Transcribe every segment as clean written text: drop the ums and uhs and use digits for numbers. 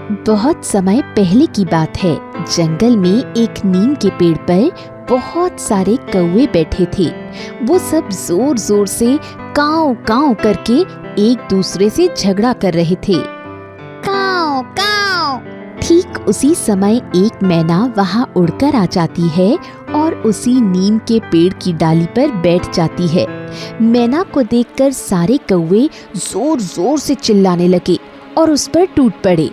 बहुत समय पहले की बात है। जंगल में एक नीम के पेड़ पर बहुत सारे कौवे बैठे थे। वो सब जोर जोर से काव काव करके एक दूसरे से झगड़ा कर रहे थे। काव काव। ठीक उसी समय एक मैना वहाँ उड़कर आ जाती है और उसी नीम के पेड़ की डाली पर बैठ जाती है। मैना को देखकर सारे कौवे जोर जोर से चिल्लाने लगे और उस पर टूट पड़े।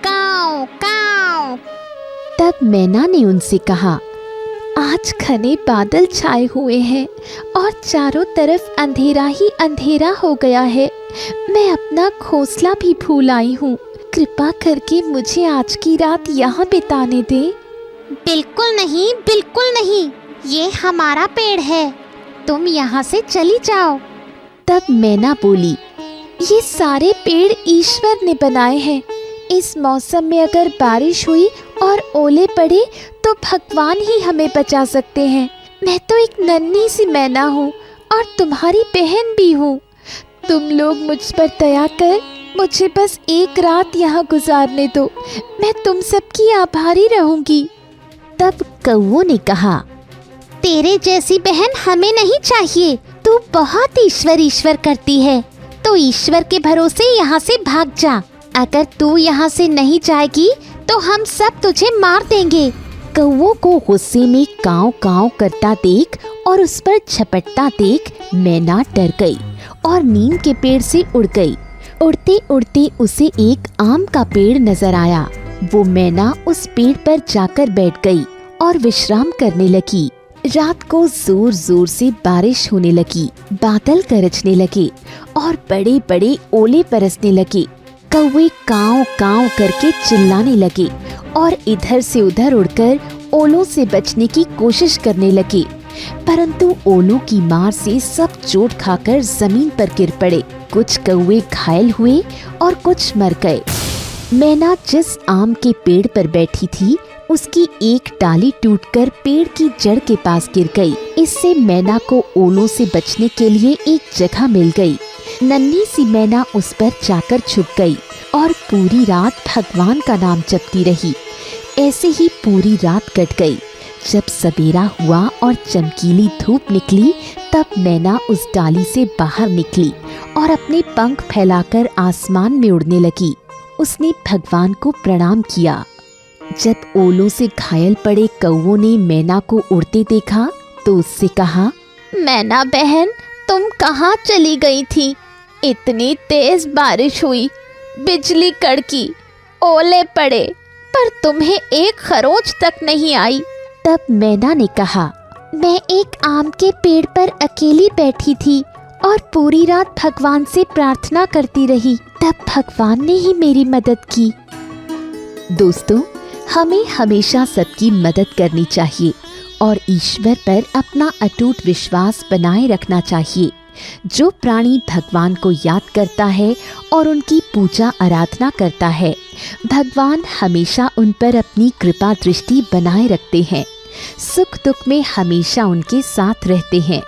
काव काव। तब मैना ने उनसे कहा, आज घने बादल छाए हुए हैं और चारों तरफ अंधेरा ही अंधेरा हो गया है। मैं अपना घोंसला भी भूल आई हूँ। कृपा करके मुझे आज की रात यहाँ बिताने दे। बिल्कुल नहीं, बिल्कुल नहीं, ये हमारा पेड़ है, तुम यहाँ से चली जाओ। तब मैना बोली, ये सारे पेड़ ईश्वर ने बनाए हैं। इस मौसम में अगर बारिश हुई और ओले पड़े तो भगवान ही हमें बचा सकते हैं। मैं तो एक नन्ही सी मैना हूँ और तुम्हारी बहन भी हूँ। तुम लोग मुझ पर दया कर मुझे बस एक रात यहाँ गुजारने दो। मैं तुम सबकी आभारी रहूंगी। तब कौवों ने कहा, तेरे जैसी बहन हमें नहीं चाहिए। तू बहुत ईश्वर ईश्वर करती है, तो ईश्वर के भरोसे यहाँ से भाग जा। अगर तू यहाँ से नहीं जाएगी तो हम सब तुझे मार देंगे। कौवों को गुस्से में काव काव करता देख और उस पर झपटता देख मैना डर गई और नीम के पेड़ से उड़ गई। उड़ते उड़ते उसे एक आम का पेड़ नजर आया। वो मैना उस पेड़ पर जाकर बैठ गई और विश्राम करने लगी। रात को जोर जोर से बारिश होने लगी, बादल गरजने लगे और बड़े बड़े ओले बरसने लगे। कौवे काव काव करके चिल्लाने लगे और इधर से उधर उड़कर ओलों से बचने की कोशिश करने लगे, परंतु ओलों की मार से सब चोट खाकर जमीन पर गिर पड़े। कुछ कौवे घायल हुए और कुछ मर गए। मैना जिस आम के पेड़ पर बैठी थी उसकी एक डाली टूटकर पेड़ की जड़ के पास गिर गई। इससे मैना को ओलों से बचने के लिए एक जगह मिल गई। नन्ही सी मैना उस पर जाकर छुप गई और पूरी रात भगवान का नाम जपती रही। ऐसे ही पूरी रात कट गई। जब सवेरा हुआ और चमकीली धूप निकली तब मैना उस डाली से बाहर निकली और अपने पंख फैलाकर आसमान में उड़ने लगी। उसने भगवान को प्रणाम किया। जब ओलों से घायल पड़े कौवों ने मैना को उड़ते देखा तो उससे कहा, मैना बहन, तुम कहाँ चली गई थी? इतनी तेज बारिश हुई, बिजली कड़की, ओले पड़े, पर तुम्हें एक खरोंच तक नहीं आई। तब मैना ने कहा, मैं एक आम के पेड़ पर अकेली बैठी थी और पूरी रात भगवान से प्रार्थना करती रही। तब भगवान ने ही मेरी मदद की। दोस्तों, हमें हमेशा सबकी मदद करनी चाहिए और ईश्वर पर अपना अटूट विश्वास बनाए रखना चाहिए। जो प्राणी भगवान को याद करता है और उनकी पूजा आराधना करता है, भगवान हमेशा उन पर अपनी कृपा दृष्टि बनाए रखते हैं, सुख दुख में हमेशा उनके साथ रहते हैं।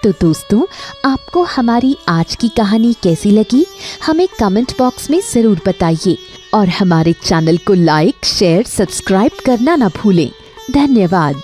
तो दोस्तों, आपको हमारी आज की कहानी कैसी लगी हमें कमेंट बॉक्स में ज़रूर बताइए और हमारे चैनल को लाइक, शेयर, सब्सक्राइब करना ना भूलें। धन्यवाद।